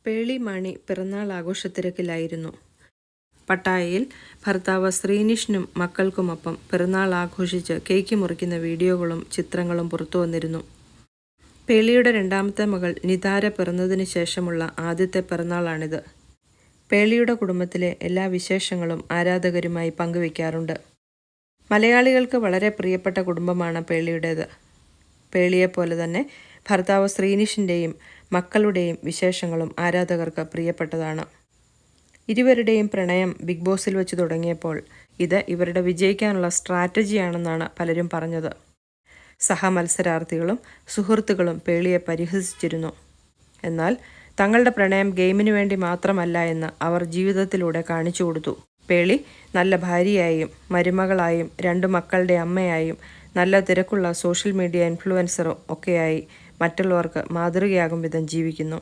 പേളി മാണി പിറന്നാൾ ആഘോഷത്തിരക്കിലായിരുന്നു. പട്ടായയിൽ ഭർത്താവ് ശ്രീനിഷിനും മക്കൾക്കുമൊപ്പം പിറന്നാൾ ആഘോഷിച്ച് കേക്ക് മുറിക്കുന്ന വീഡിയോകളും ചിത്രങ്ങളും പുറത്തുവന്നിരുന്നു. പേളിയുടെ രണ്ടാമത്തെ മകൾ നിതാര പിറന്നതിന് ശേഷമുള്ള ആദ്യത്തെ പിറന്നാളാണിത്. പേളിയുടെ കുടുംബത്തിലെ എല്ലാ വിശേഷങ്ങളും ആരാധകരുമായി പങ്കുവയ്ക്കാറുണ്ട്. മലയാളികൾക്ക് വളരെ പ്രിയപ്പെട്ട കുടുംബമാണ് പേളിയുടേത്. പേളിയെപ്പോലെ തന്നെ ഭർത്താവ് ശ്രീനിഷിൻ്റെയും മക്കളുടെയും വിശേഷങ്ങളും ആരാധകർക്ക് പ്രിയപ്പെട്ടതാണ്. ഇരുവരുടെയും പ്രണയം ബിഗ് ബോസിൽ വെച്ച് തുടങ്ങിയപ്പോൾ ഇത് ഇവരുടെ വിജയിക്കാനുള്ള സ്ട്രാറ്റജിയാണെന്നാണ് പലരും പറഞ്ഞത്. സഹമത്സരാർത്ഥികളും സുഹൃത്തുക്കളും പേളിയെ പരിഹസിച്ചിരുന്നു. എന്നാൽ തങ്ങളുടെ പ്രണയം ഗെയിമിനു വേണ്ടി മാത്രമല്ല എന്ന് അവർ ജീവിതത്തിലൂടെ കാണിച്ചു കൊടുത്തു. പേളി നല്ല ഭാര്യയായും മരുമകളായും 2 മക്കളുടെ അമ്മയായും നല്ല തിരക്കുള്ള സോഷ്യൽ മീഡിയ ഇൻഫ്ലുവൻസറും ഒക്കെയായി മറ്റുള്ളവർക്ക് മാതൃകയാകും വിധം ജീവിക്കുന്നു.